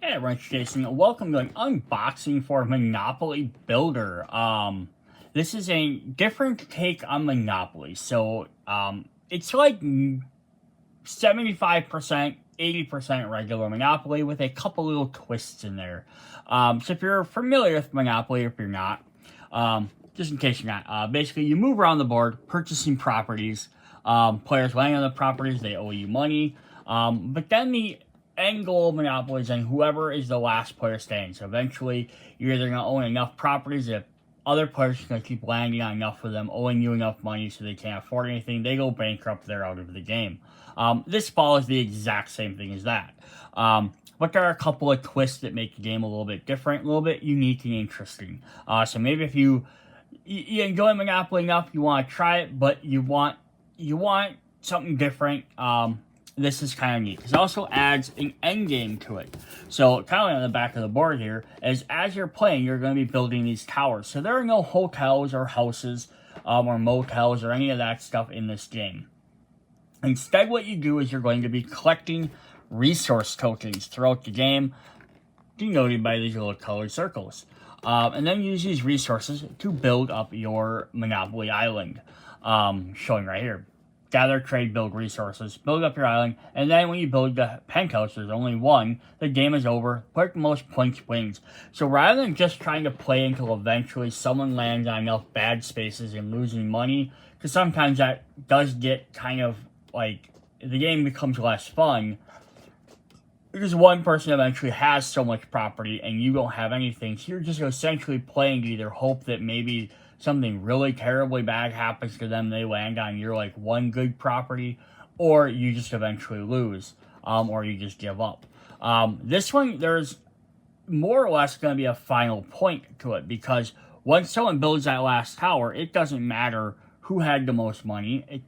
Hey everyone, it's Jason. Welcome to an unboxing for Monopoly Builder. This is a different take on Monopoly. It's like 75%, 80% regular Monopoly with a couple little twists in there. So if you're familiar with Monopoly, if you're not, just in case you're not, basically you move around the board purchasing properties. Players land on the properties, they owe you money. But then the end goal of Monopoly is, and whoever is the last player standing. So eventually, you're either going to own enough properties that other players are going to keep landing on enough of them, owing you enough money so they can't afford anything. They go bankrupt, they're out of the game. This follows the exact same thing as that. But there are a couple of twists that make the game a little bit different, a little bit unique and interesting. So maybe if you enjoy Monopoly enough, you want to try it, but you want something different. This is kind of neat. It also adds an end game to it. So kind of on the back of the board here is as you're playing, you're going to be building these towers. So there are no hotels or houses or motels or any of that stuff in this game. Instead, what you do is you're going to be collecting resource tokens throughout the game, denoted by these little colored circles. And then use these resources to build up your Monopoly Island, showing right here. Gather, trade, build resources, build up your island, and then when you build the penthouse, there's only one, the game is over, player with the most points wins. So rather than just trying to play until eventually someone lands on enough bad spaces and losing money, because sometimes that does get kind of like, the game becomes less fun, because one person eventually has so much property and you don't have anything, so you're just essentially playing to either hope that maybe something really terribly bad happens to them, they land on your like one good property, or you just eventually lose, or you just give up. This one, there's more or less going to be a final point to it, because once someone builds that last tower, it doesn't matter who had the most money.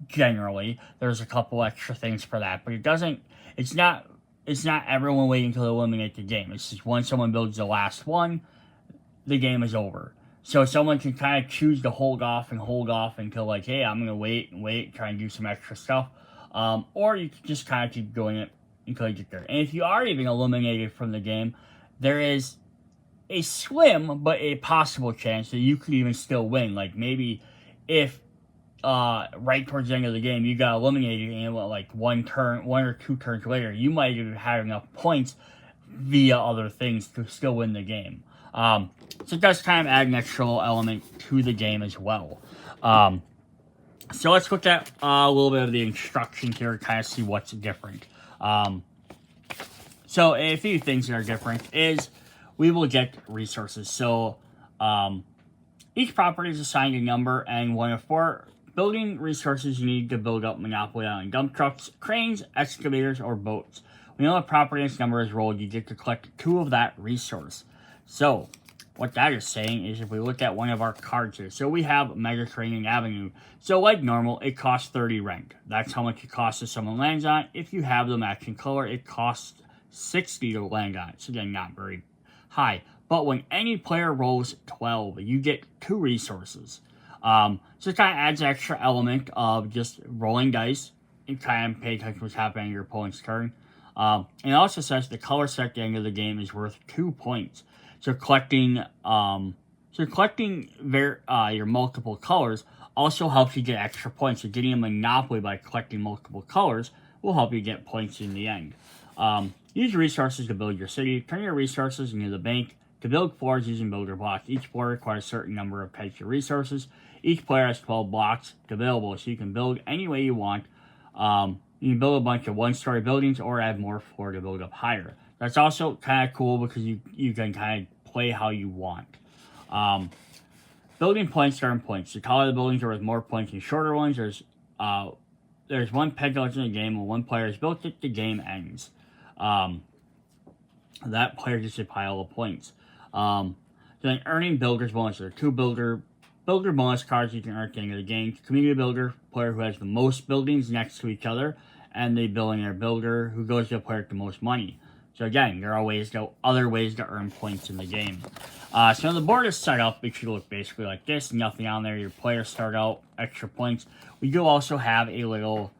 Generally, there's a couple extra things for that, but it's not everyone waiting to eliminate the game. It's just once someone builds the last one, the game is over. So someone can kind of choose to hold off until like, hey, I'm going to wait, try and do some extra stuff. Or you can just kind of keep doing it until you get there. And if you are even eliminated from the game, there is a slim but a possible chance that you could even still win. Like maybe if right towards the end of the game you got eliminated and like one or two turns later, you might even have enough points via other things to still win the game. So it does kind of add an extra element to the game as well. So let's look at a little bit of the instructions here to kind of see what's different. So a few things that are different is we will get resources. So each property is assigned a number and one of four building resources you need to build up Monopoly Island: dump trucks, cranes, excavators, or boats. When a property's number is rolled, you get to collect 2 of that resource. So, what that is saying is if we look at one of our cards here, so we have Mediterranean Avenue. So like normal, it costs 30 rent. That's how much it costs if someone lands on it. If you have the matching color, it costs 60 to land on it. So again, not very high. But when any player rolls 12, you get 2 resources. So it kind of adds an extra element of just rolling dice and kind of pay attention to what's happening on your opponent's turn. And it also says the color set at the end of the game is worth 2 points. So collecting your multiple colors also helps you get extra points. So getting a Monopoly by collecting multiple colors will help you get points in the end. Use resources to build your city. Turn your resources into the bank to build floors using builder blocks. Each floor requires a certain number of types of resources. Each player has 12 blocks available, so you can build any way you want. You can build a bunch of one-story buildings or add more floor to build up higher. That's also kind of cool because you can kind of play how you want. Building points, starting points. The taller the buildings are worth more points than shorter ones. There's one penthouse in the game. When one player has built it, the game ends. That player gets a pile of points. Then earning builder's bonus. There are 2 builder bonus cards you can earn at the end of the game. Community builder, player who has the most buildings next to each other, and the billionaire builder, who goes to the player with the most money. So again, there are other ways to earn points in the game. So the board is set up. It should look basically like this. Nothing on there. Your players start out extra points. We do also have a little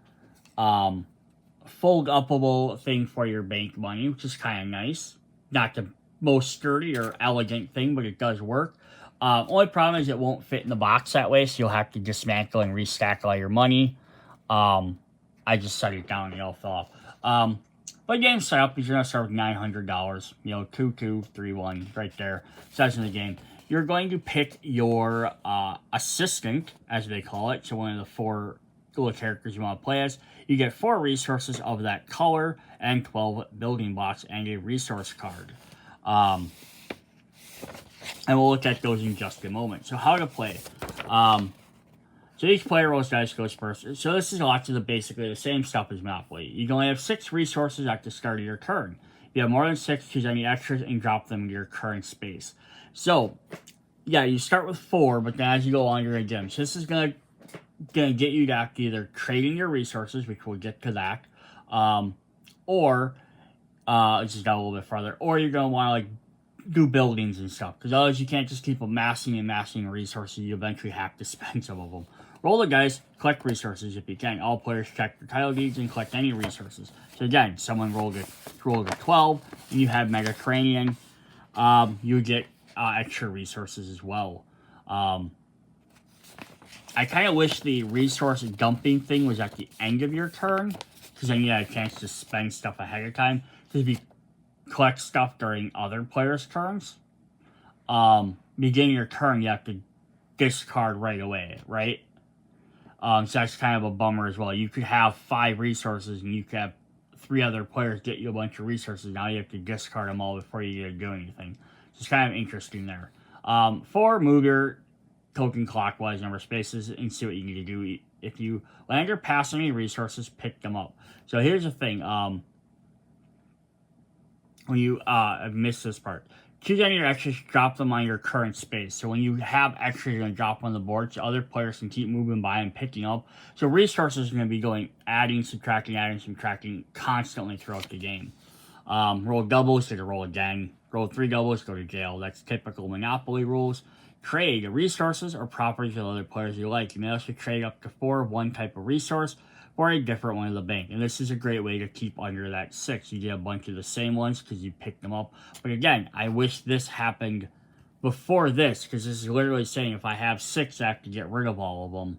fold-upable thing for your bank money, which is kind of nice. Not the most sturdy or elegant thing, but it does work. Only problem is it won't fit in the box that way, so you'll have to dismantle and restack all your money. I just set it down and it all fell off. But game setup is you're going to start with $900. 2231 right there. Says in the game. You're going to pick your assistant, as they call it. So one of the 4 little characters you want to play as. You get 4 resources of that color and 12 building blocks and a resource card. And we'll look at those in just a moment. So how to play. So each player rolls dice, goes first. So this is lots of basically the same stuff as Monopoly. You can only have 6 resources at the start of your turn. If you have more than 6, choose any extras and drop them into your current space. So, yeah, you start with 4, but then as you go on, you're going to get them. So this is going to get you to either trading your resources, which we'll get to that, or let's just go a little bit further, or you're going to want to like do buildings and stuff, because otherwise you can't just keep amassing resources. You eventually have to spend some of them. Roll the dice, collect resources if you can. All players check their title deeds and collect any resources. So again, someone rolled a 12, and you have Mediterranean. You get extra resources as well. I kind of wish the resource dumping thing was at the end of your turn, because then you had a chance to spend stuff ahead of time. Because if you collect stuff during other players' turns, beginning your turn, you have to discard right away, right? So that's kind of a bummer as well. You could have 5 resources, and you could have 3 other players get you a bunch of resources. Now you have to discard them all before you get to do anything. So it's kind of interesting there. 4, move your token clockwise number of spaces and see what you need to do. If you land or pass any resources, pick them up. So here's the thing. When you I've missed this part. Choose any of your extras, drop them on your current space. So when you have extras, you're going to drop on the board so other players can keep moving by and picking up. So resources are going to be going adding, subtracting constantly throughout the game. Roll doubles, get to roll again. Roll 3 doubles, go to jail. That's typical Monopoly rules. Trade resources or properties with other players you like. You may also trade up to 4 of one type of resource for a different one of the bank. And this is a great way to keep under that 6. You get a bunch of the same ones because you picked them up. But again, I wish this happened before this, because this is literally saying if I have 6, I have to get rid of all of them.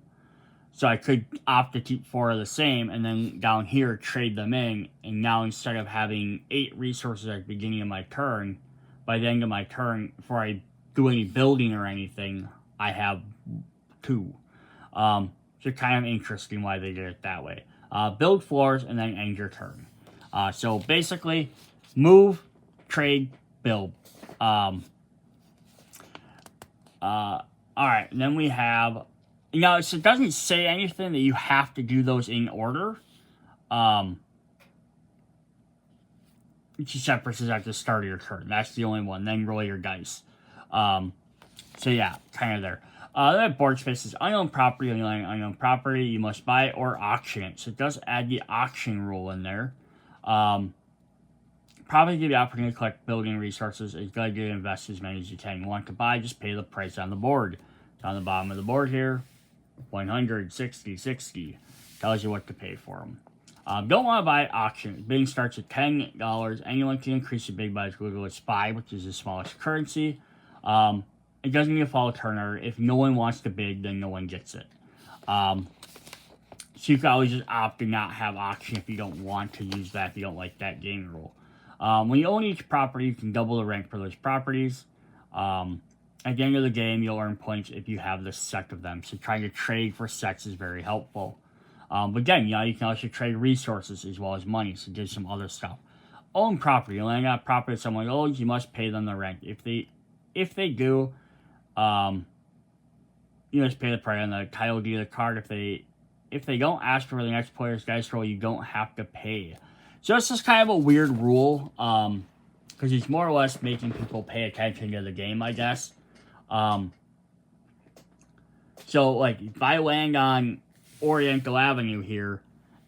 So I could opt to keep 4 of the same, and then down here trade them in. And now instead of having 8 resources at the beginning of my turn, by the end of my turn, before I do any building or anything, I have 2. So kind of interesting why they did it that way. Build floors and then end your turn. So basically, move, trade, build. Alright, and then we have... so it doesn't say anything that you have to do those in order. Except versus at the start of your turn. That's the only one. Then roll your dice. So yeah, kind of there. That board space is unknown property. When you land unknown property, you must buy it or auction it. So it does add the auction rule in there. Probably give you the opportunity to collect building resources. It's good to invest as many as you can. You want to buy, just pay the price on the board. It's on the bottom of the board here. 160, 60. Tells you what to pay for them. Don't want to buy at auction. Bidding starts at $10. Anyone can increase the bid by as little as 5, which is the smallest currency. It doesn't need to follow turn order. If no one wants to bid, then no one gets it. So you can always just opt to not have auction if you don't want to use that, if you don't like that game rule. When you own each property, you can double the rank for those properties. At the end of the game, you'll earn points if you have the set of them. So trying to trade for sets is very helpful. But again, you can also trade resources as well as money, so do some other stuff. Own property. You land on property that someone owns, you must pay them the rent. If they do, you must pay the price on the title deed of the card. If they don't ask for the next player's dice roll, you don't have to pay. So this is kind of a weird rule, because it's more or less making people pay attention to the game, I guess. So like if I land on Oriental Avenue here,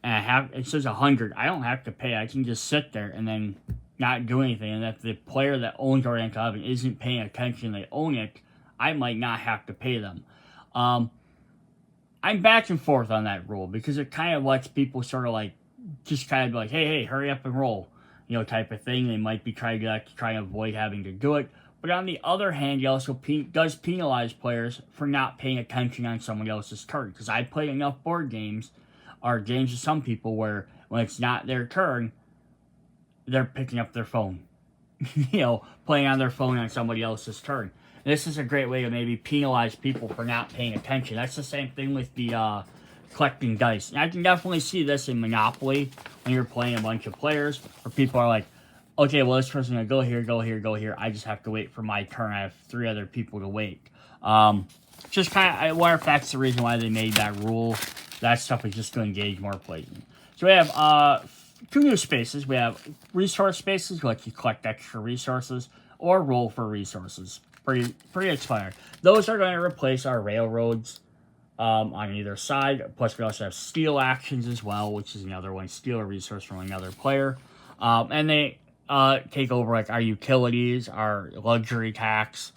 and it says 100, I don't have to pay. I can just sit there and then not do anything. And if the player that owns Oriental Avenue isn't paying attention, they own it, I might not have to pay them. I'm back and forth on that rule because it kind of lets people sort of like just kind of like, hey, hurry up and roll, type of thing. They might be trying to try and avoid having to do it. But on the other hand, he also does penalize players for not paying attention on someone else's turn. Because I played enough board games, or games with some people, where when it's not their turn, they're picking up their phone. Playing on their phone on somebody else's turn. This is a great way to maybe penalize people for not paying attention. That's the same thing with the collecting dice. And I can definitely see this in Monopoly when you're playing a bunch of players, where people are like, okay, well, this person's going to go here, go here, go here. I just have to wait for my turn. I have 3 other people to wait. Just kind of, I wonder if that's the reason why they made that rule. That stuff is just to engage more players. So we have 2 new spaces. We have resource spaces, like you collect extra resources, or roll for resources. Pretty expired. Those are going to replace our railroads on either side. Plus, we also have steal actions as well, which is another one. Steal a resource from another player. And they take over like our utilities, our luxury tax,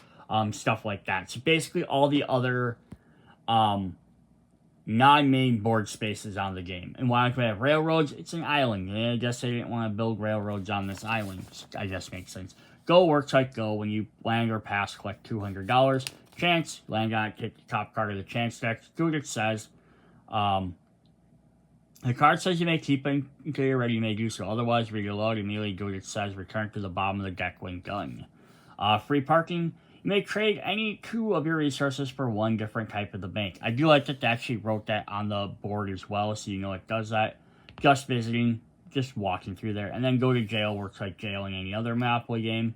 stuff like that. So basically all the other non-main board spaces on the game. And why don't we have railroads? It's an island. And I guess they didn't want to build railroads on this island. I guess makes sense. Go works like go. When you land or pass, collect $200. Chance, land on it, take the top card of the chance deck. Do what it says. The card says you may keep it until you're ready, you may do so. Otherwise, read your load, immediately do what it says, return to the bottom of the deck when done. Free parking. You may trade any 2 of your resources for 1 different type of the bank. I do like that they actually wrote that on the board as well, so it does that. Just visiting, just walking through there. And then go to jail, works like jail in any other Monopoly game.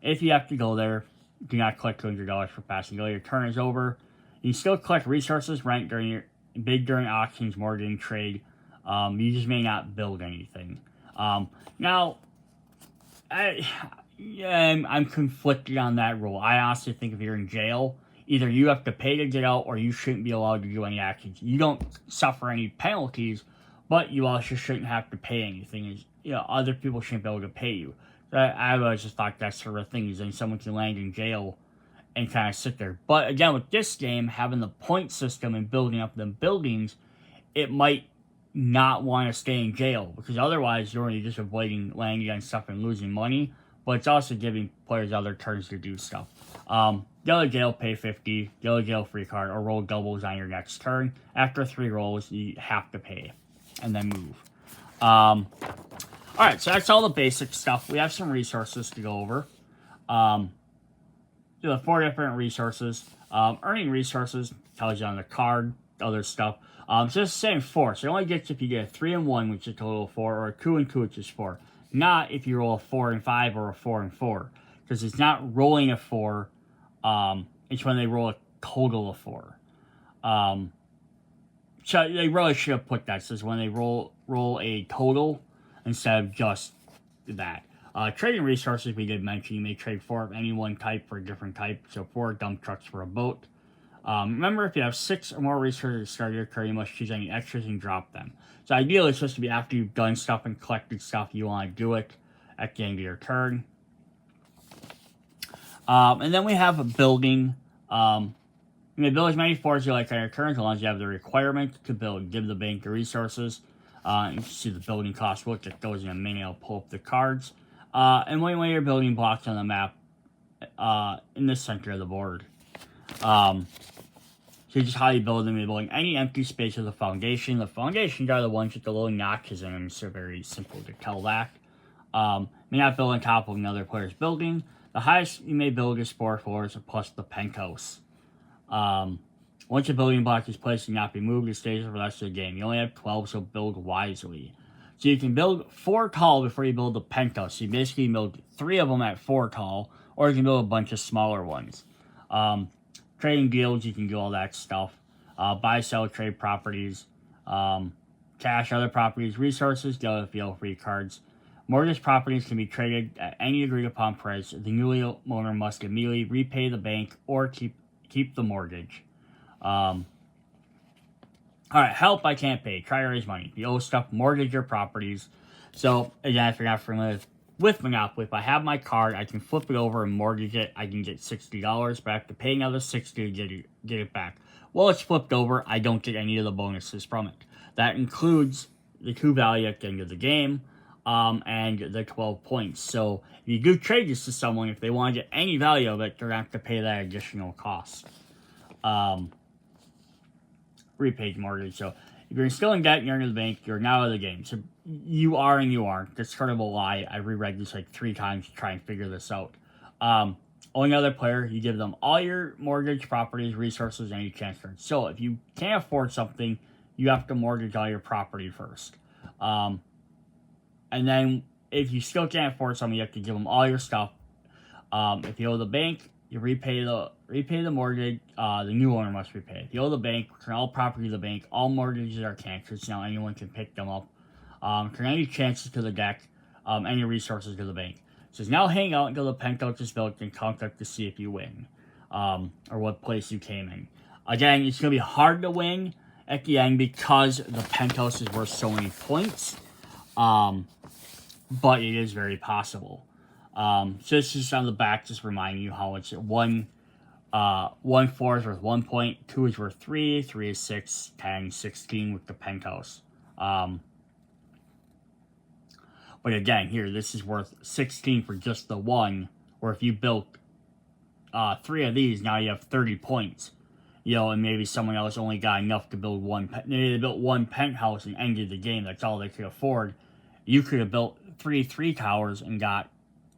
If you have to go there, do not collect $200 for passing go. Your turn is over. You can still collect resources, rent bid during auctions, mortgage, trade. You just may not build anything. Now, I'm conflicted on that rule. I honestly think if you're in jail, either you have to pay to get out or you shouldn't be allowed to do any actions. You don't suffer any penalties, but you also shouldn't have to pay anything. Other people shouldn't be able to pay you. I always just thought that sort of thing is then someone can land in jail and kind of sit there. But again, with this game, having the point system and building up the buildings, it might not want to stay in jail, because otherwise you're only just avoiding landing on stuff and losing money, but it's also giving players other turns to do stuff. Go to jail, pay 50, go to jail, free card, or roll doubles on your next turn. After 3 rolls, you have to pay, and then move. Alright, so that's all the basic stuff. We have some resources to go over. The 4 different resources. Earning resources tells you on the card, other stuff. So it's the same 4. So it only gets if you get a 3 and 1, which is a total of 4, or a 2 and 2, which is 4. Not if you roll a 4 and 5 or a 4 and 4. Because it's not rolling a 4. It's when they roll a total of 4. So they really should have put that. It says when they roll a total instead of just that. Trading resources, we did mention. You may trade 4 of any one type for a different type. So 4 dump trucks for a boat. Remember, if you have 6 or more resources to start your turn, you must choose any extras and drop them. So ideally, it's supposed to be after you've done stuff and collected stuff, you want to do it at the end of your turn. And then we have a building. You may build as many forts as you like on your turn, as long as you have the requirement to build. Give the bank the resources. You can see the building cost book that goes in a minute. I'll pull up the cards. And when you're building blocks on the map in the center of the board. So just how you build them. You're building any empty space of the foundation. The foundations are the ones with the little notches in them, so very simple to tell that. May not build on top of another player's building. The highest you may build is 4 floors plus the penthouse. Once a building block is placed and not be moved, it stays for the rest of the game. You only have 12, so build wisely. So you can build 4 tall before you build the penthouse. So you basically build 3 of them at 4 tall, or you can build a bunch of smaller ones. Trading deals, you can do all that stuff. Buy, sell, trade properties. Cash, other properties, resources, go feel free cards. Mortgage properties can be traded at any agreed upon price. The new owner must immediately repay the bank or keep the mortgage. Alright, help, I can't pay. Try to raise money. You owe stuff, mortgage your properties. So, again, if you're not familiar with Monopoly, if I have my card, I can flip it over and mortgage it. I can get $60, but I have to pay another $60 to get it back. Well, it's flipped over. I don't get any of the bonuses from it. That includes the 2 value at the end of the game, and the 12 points. So if you do trade this to someone, if they want to get any value of it, they're going to have to pay that additional cost. Repaid mortgage. So if you're still in debt and you're in the bank, you're now out of the game. So you are and you aren't. That's sort of a lie. I reread this like 3 times to try and figure this out. Owning another player, you give them all your mortgage, properties, resources, and you transfer it. So if you can't afford something, you have to mortgage all your property first. And then if you still can't afford something, you have to give them all your stuff. If you owe the bank, you repay the mortgage. The new owner must repay. If you owe the bank, return all property to the bank. All mortgages are canceled, so now anyone can pick them up. Return any chances to the deck, any resources to the bank. So now hang out until the penthouse is built and count up to see if you win, or what place you came in. Again, it's going to be hard to win at the end because the penthouse is worth so many points, but it is very possible. So this is on the back, just reminding you how it's 1 4 is worth 1 point, 2 is worth 3, 3 is 6, 10, 16 with the penthouse. But again, here, this is worth 16 for just the 1, where if you built 3 of these, now you have 30 points. You know, and maybe someone else only got enough to build maybe they built 1 penthouse and ended the game. That's all they could afford. You could have built 3 towers and got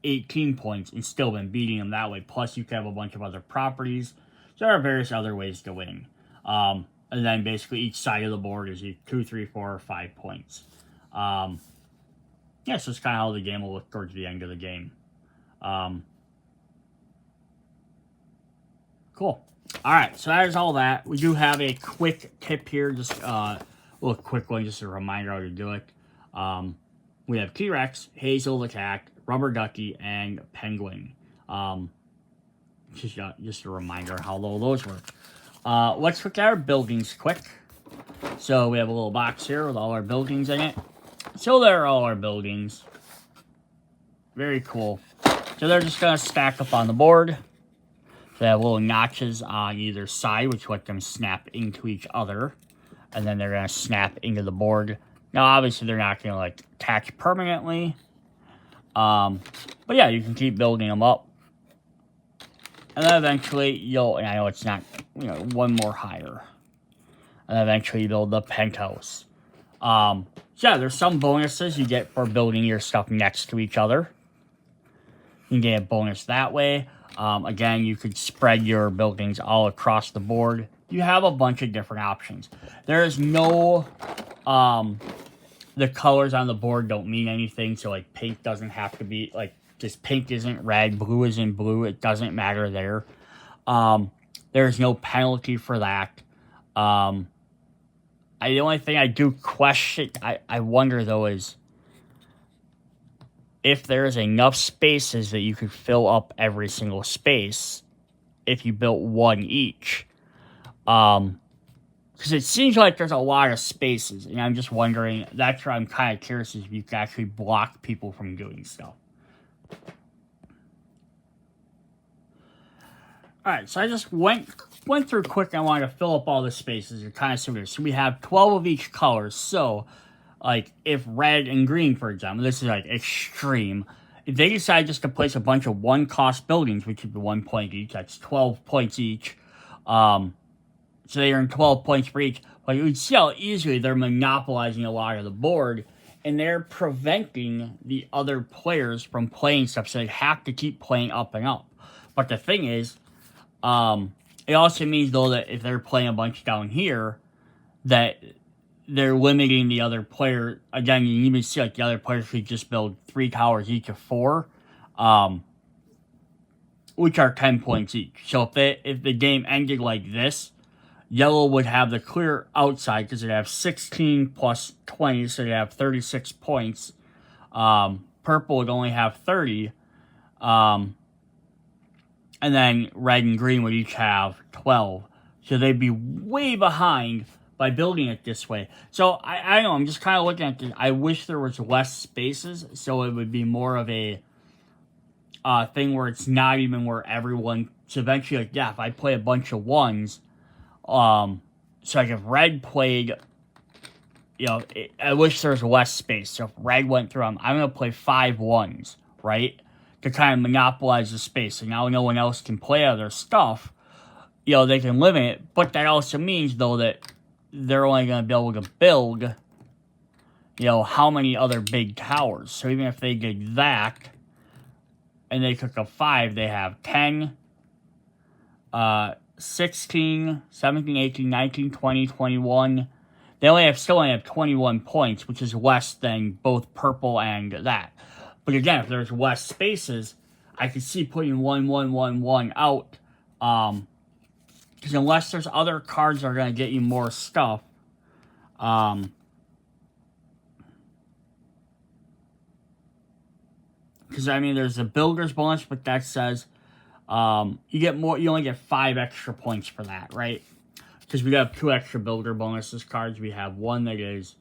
18 points and still been beating them that way. Plus, you could have a bunch of other properties. So there are various other ways to win. And then basically each side of the board is 2, 3, 4, or 5 points. Yeah, so it's kind of how the game will look towards the end of the game. Cool. All right, so that is all that. We do have a quick tip here, just a little quick one, just a reminder how to do it. We have T-Rex, Hazel the cat, Rubber Ducky, and Penguin. Just a reminder how low those work. Let's look at our buildings quick. So we have a little box here with all our buildings in it. So there are all our buildings. Very cool. So they're just going to stack up on the board. They have little notches on either side, which let them snap into each other. And then they're going to snap into the board. Now, obviously, they're not going to, like, attach permanently. But yeah, you can keep building them up. And then eventually, and I know it's not, one more higher. And eventually you build the penthouse. So yeah, there's some bonuses you get for building your stuff next to each other. You can get a bonus that way. Again, you could spread your buildings all across the board. You have a bunch of different options. There is no, the colors on the board don't mean anything. So like pink doesn't have to be like, just pink isn't red, blue isn't blue. It doesn't matter there. There's no penalty for that. The only thing I do question, I wonder though, is if there's enough spaces that you could fill up every single space if you built 1 each. Because it seems like there's a lot of spaces, and I'm just wondering, that's where I'm kind of curious, is if you can actually block people from doing stuff. Alright, so I just went through quick. I wanted to fill up all the spaces and kind of see what it is. So we have 12 of each color. So, like, if red and green, for example, this is, like, extreme. If they decide just to place a bunch of 1-cost buildings, which would be 1 point each, that's 12 points each. So they earn 12 points for each. But you would see how easily they're monopolizing a lot of the board. And they're preventing the other players from playing stuff. So they have to keep playing up and up. But the thing is, it also means, though, that if they're playing a bunch down here, that they're limiting the other player. Again, you even see, like, the other players could just build 3 towers each of 4, which are 10 points each. So if the game ended like this, yellow would have the clear outside because they'd have 16 plus 20, so they'd have 36 points. Purple would only have 30. And then red and green would each have 12. So they'd be way behind by building it this way. So I don't know, I'm just kind of looking at this. I wish there was less spaces, so it would be more of a thing where it's not even where everyone... So eventually, like, yeah, if I play a bunch of 1s, so like if red played you know, I wish there was less space. So if red went through them, I'm going to play 5 ones, right? To kind of monopolize the space. And now no one else can play other stuff. You know, they can limit it. But that also means, though, that they're only going to be able to build, you know, how many other big towers. So even if they did that, and they took a 5, they have 10, 16, 17, 18, 19, 20, 21. They still only have 21 points, which is less than both purple and that. But again, if there's less spaces, I could see putting 1, 1, 1, 1 out. Because unless there's other cards that are going to get you more stuff, because I mean, there's a builder's bonus, but that says you get more. You only get 5 extra points for that, right? Because we have 2 extra builder bonuses cards. We have one that is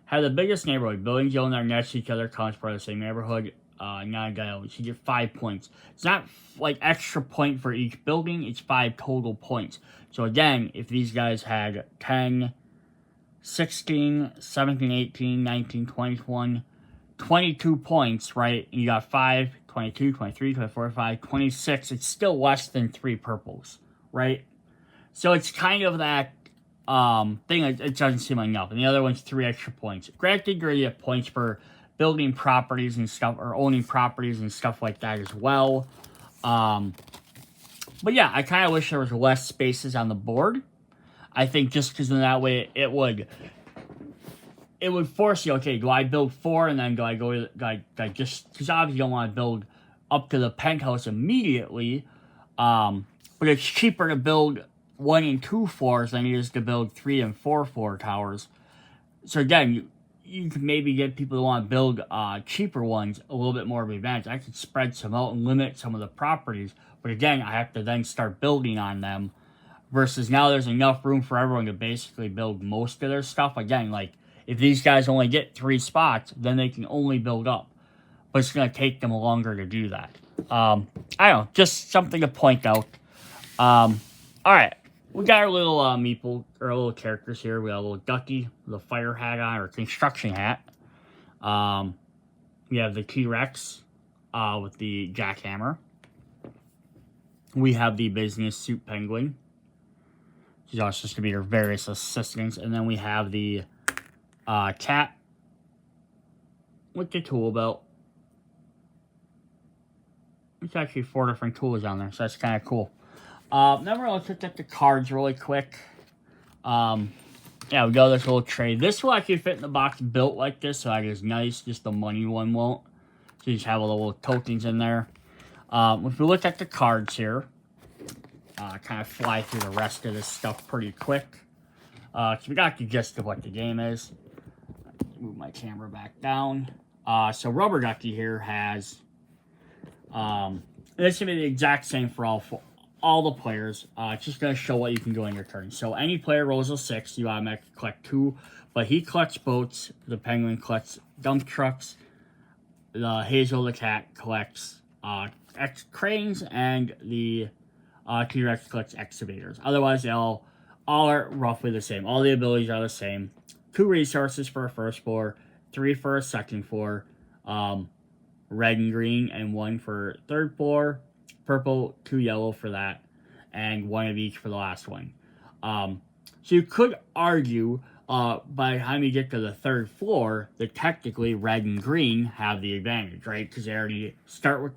have the biggest neighborhood. Buildings owned are next to each other, counts part of the same neighborhood. Non-dialogue. You get 5 points. It's not like extra point for each building. It's 5 total points. So again, if these guys had 10, 16, 17, 18, 19, 21, 22 points, right? And you got 5, 22, 23, 24, 5, 26. It's still less than 3 purples, right? So it's kind of that thing. It doesn't seem like enough. And the other one's 3 extra points. Granted, you get points for building properties and stuff, or owning properties and stuff like that as well. But yeah, I kind of wish there was less spaces on the board. I think just because in that way it would force you, okay, do I build 4 and then do I go, just, because obviously you don't want to build up to the penthouse immediately, but it's cheaper to build 1 and 2 floors than it is to build 3 and 4 floor towers. So again, you can maybe get people who want to build cheaper ones a little bit more of an advantage. I could spread some out and limit some of the properties, but again, I have to then start building on them, versus now there's enough room for everyone to basically build most of their stuff. Again, like, if these guys only get 3 spots, then they can only build up, but it's going to take them longer to do that. I don't know, just something to point out. Alright. We got our little meeple, or our little characters here. We got a little ducky with a fire hat on, or construction hat. We have the T-Rex with the jackhammer. We have the business suit penguin. She's also just going to be her various assistants. And then we have the cat with the tool belt. It's actually 4 different tools on there, so that's kind of cool. Then we're going to look at the cards really quick. Yeah, we got this little tray. This will actually fit in the box built like this, so that is nice. Just the money one won't. So you just have all the little tokens in there. If we look at the cards here, kind of fly through the rest of this stuff pretty quick. So we got the gist of what the game is. Move my camera back down. So Rubber Ducky here has... this should be the exact same for all the players. It's just going to show what you can do on your turn. So any player rolls a 6, you automatically collect 2. But he collects boats. The penguin collects dump trucks. The Hazel the cat collects cranes. And the T-Rex collects excavators. Otherwise, they all are roughly the same. All the abilities are the same. 2 resources for a first floor. 3 for a second floor. Red and green, and 1 for third floor. Purple, 2 yellow for that, and 1 of each for the last one. So you could argue, by the time you get to the 3rd floor, that technically red and green have the advantage, right? Because they already start with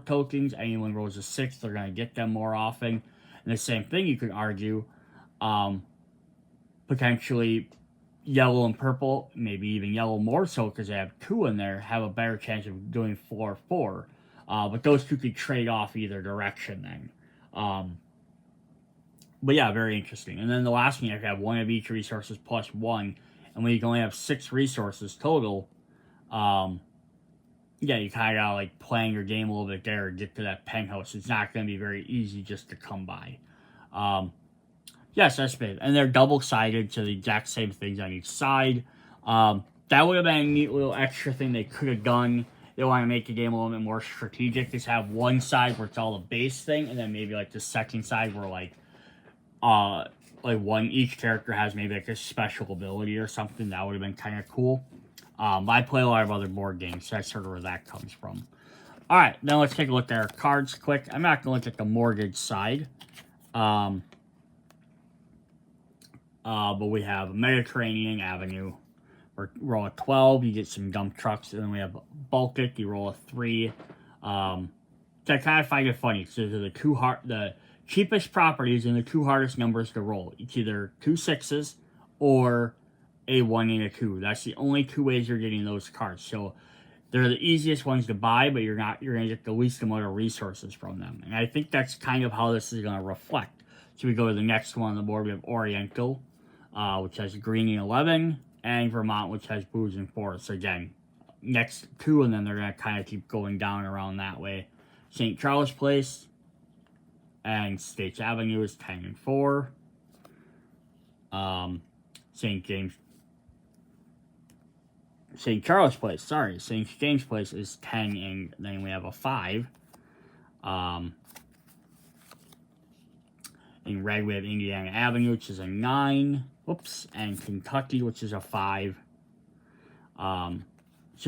tokens. Anyone rolls a 6, they're going to get them more often. And the same thing you could argue, potentially yellow and purple, maybe even yellow more so because they have 2 in there, have a better chance of doing 4-4. But those 2 could trade off either direction then. But yeah, very interesting. And then the last one, you have 1 of each resources plus 1. And when you can only have 6 resources total, yeah, you kind of gotta like playing your game a little bit there to get to that penthouse. It's not going to be very easy just to come by. Yes, that's big. And they're double-sided, so the exact same things on each side. That would have been a neat little extra thing they could have done. They want to make the game a little bit more strategic. Just have one side where it's all the base thing, and then maybe like the second side where like like each character has maybe like a special ability or something. That would have been kind of cool. I play a lot of other board games, so that's sort of where that comes from. All right, then let's take a look at our cards quick. I'm not going to look at the mortgage side. But we have Mediterranean Avenue. Roll a 12, you get some dump trucks. And then we have Baltic, you roll a 3. So I kind of find it funny. So the cheapest properties and the two hardest numbers to roll. It's either 2 6s or a 1 and a 2. That's the only two ways you're getting those cards. So they're the easiest ones to buy, but you're going to get the least amount of resources from them. And I think that's kind of how this is going to reflect. So we go to the next one on the board. We have Oriental, which has green and 11, and Vermont, which has blues and 4. So again, next 2, and then they're going to kind of keep going down around that way. St. Charles Place and States Avenue is 10 and 4. St. Charles Place, sorry. St. James Place is 10, and then we have a 5. In red, we have Indiana Avenue, which is a 9. Whoops. And Kentucky, which is a 5. So a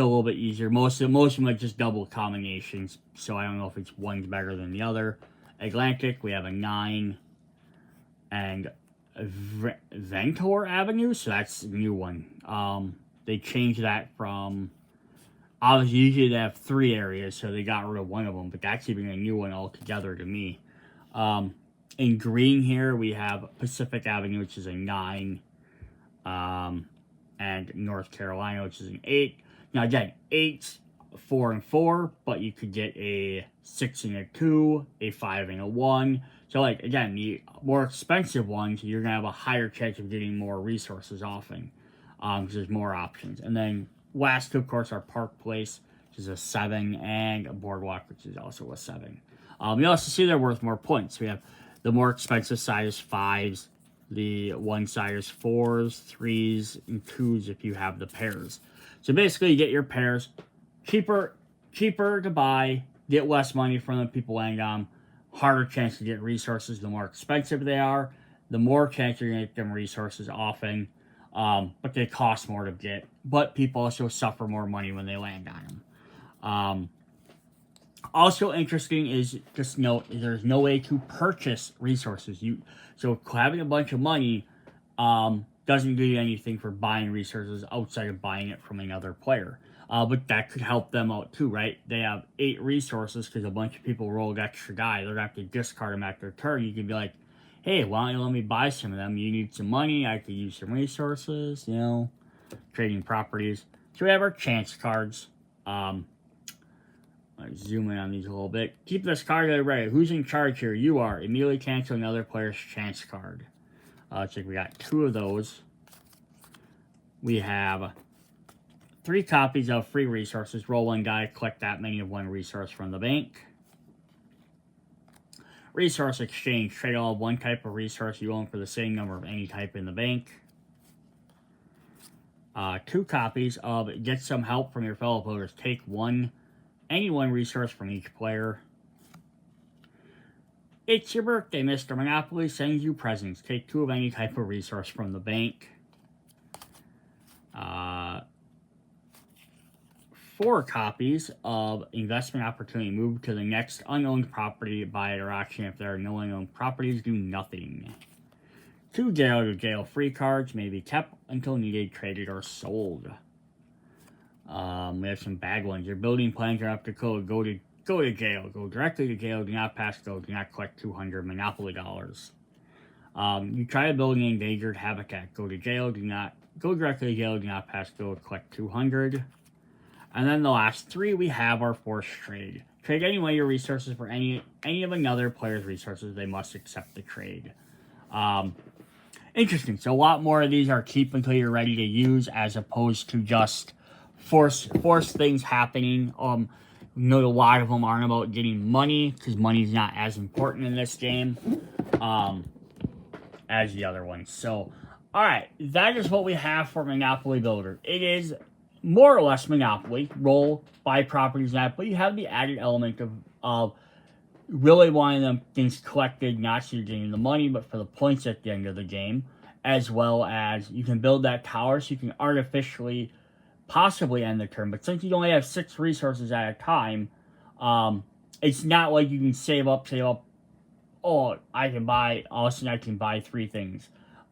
little bit easier. Most of them are just double combinations, so I don't know if one's better than the other. Atlantic, we have a 9. And Ventor Avenue, so that's a new one. They changed that from, obviously usually they have 3 areas, so they got rid of one of them, but that's even a new one altogether to me. In green here, we have Pacific Avenue, which is a 9, and North Carolina, which is an 8. Now again, 8's 4 and 4, but you could get a 6 and a 2, a 5 and a 1. So like, again, the more expensive ones, you're going to have a higher chance of getting more resources often. Because there's more options. And then last two, of course, are Park Place, which is a 7, and a Boardwalk, which is also a 7. You also see they're worth more points. We have the more expensive side is 5s, the one side is 4s, 3s, and 2s if you have the pairs. So basically, you get your pairs cheaper to buy, get less money from the people laying on, harder chance to get resources. The more expensive they are, the more chance you're going to get them resources often. But they cost more to get. But people also suffer more money when they land on them. Also interesting is, just note, there's no way to purchase resources. So having a bunch of money doesn't do you anything for buying resources outside of buying it from another player. But that could help them out too, right? They have 8 resources because a bunch of people rolled extra die. They're going to have to discard them at their turn. You can be like, hey, why don't you let me buy some of them? You need some money. I could use some resources, trading properties. So we have our chance cards. Let's zoom in on these a little bit. Keep this card ready. Who's in charge here? You are. Immediately cancel another player's chance card. Looks like we got 2 of those. We have 3 copies of free resources. Roll 1 die, collect that many of 1 resource from the bank. Resource exchange. Trade all 1 type of resource you own for the same number of any type in the bank. 2 copies of get some help from your fellow players. Take any one resource from each player. It's your birthday, Mr. Monopoly sends you presents. Take 2 of any type of resource from the bank. 4 copies of investment opportunity. Move to the next unowned property, buy it or auction. If there are no unowned properties, do nothing. 2 jail to jail free cards may be kept until needed, traded, or sold. We have some bad ones. Your building plans are up to code. Go to jail. Go directly to jail. Do not pass go. Do not collect 200 Monopoly dollars. You try to build an endangered habitat. Go to jail. Do not go directly to jail. Do not pass go. Collect 200. And then the last 3 we have are forced trade. Trade any one of your resources for any of another player's resources. They must accept the trade. Interesting. So a lot more of these are keep until you're ready to use, as opposed to just force things happening. A lot of them aren't about getting money, because money's not as important in this game as the other ones. So, alright, that is what we have for Monopoly Builder. It is more or less Monopoly. Roll, buy properties, that, but you have the added element of really wanting them things collected, not so you're getting the money, but for the points at the end of the game, as well as you can build that tower so you can artificially possibly end the turn. But since you only have 6 resources at a time, it's not like you can save up. Oh, I can buy. All of a sudden, I can buy 3 things.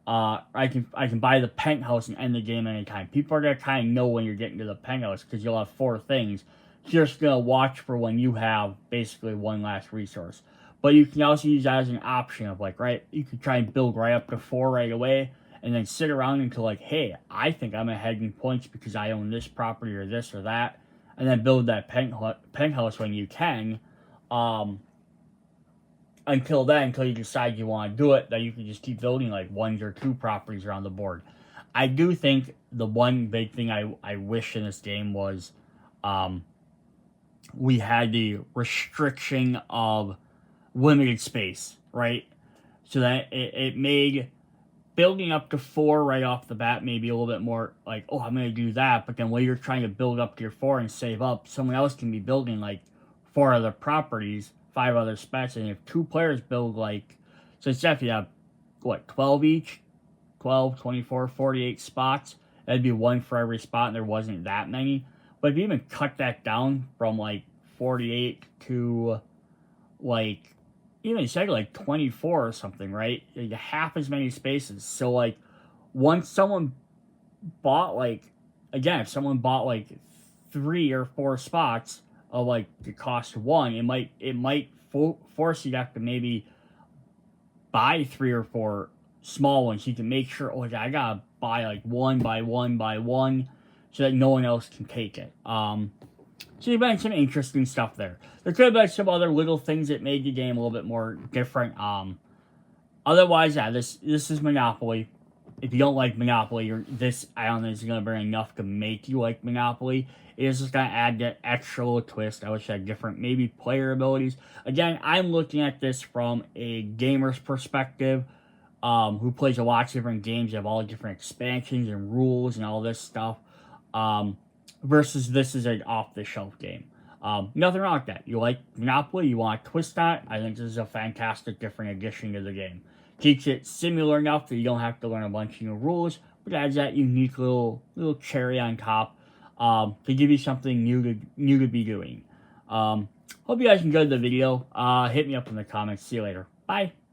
I can buy the penthouse and end the game anytime. People are gonna kind of know when you're getting to the penthouse because you'll have 4 things. You're just gonna watch for when you have basically one last resource. But you can also use that as an option of like, right, you could try and build right up to 4 right away, and then sit around until like, hey, I think I'm ahead in points because I own this property or this or that, and then build that penthouse when you can. Until then, until you decide you want to do it, that you can just keep building like 1 or 2 properties around the board. I do think the one big thing I wish in this game was we had the restriction of limited space, right? So that it made building up to 4 right off the bat maybe a little bit more like, oh, I'm going to do that. But then when you're trying to build up to your 4 and save up, someone else can be building like 4 other properties, 5 other spots. And if 2 players build like, so it's definitely have, what, 12 each? 12, 24, 48 spots. That'd be 1 for every spot, and there wasn't that many. But if you even cut that down from like 48 to like, even say like 24 or something, right? Like half as many spaces. So like once someone bought like, again, if someone bought like 3 or 4 spots of like the cost 1, it might force you to have to maybe buy 3 or 4 small ones. So you can make sure, oh, I gotta buy like 1 by 1 by 1 so that no one else can take it. So you've been some interesting stuff there. There could have been some other little things that made the game a little bit more different. Otherwise, yeah, this is Monopoly. If you don't like Monopoly, I don't think it's going to bring enough to make you like Monopoly. It is just going to add that extra little twist. I wish I had different, maybe player abilities. Again, I'm looking at this from a gamer's perspective, who plays a lot of different games. You have all the different expansions and rules and all this stuff. Versus this is an off-the-shelf game. Nothing wrong with that. You like Monopoly, you want to twist on it, I think this is a fantastic different addition to the game. Keeps it similar enough that you don't have to learn a bunch of new rules, but adds that unique little cherry on top to give you something new to be doing. Hope you guys enjoyed the video. Hit me up in the comments. See you later. Bye.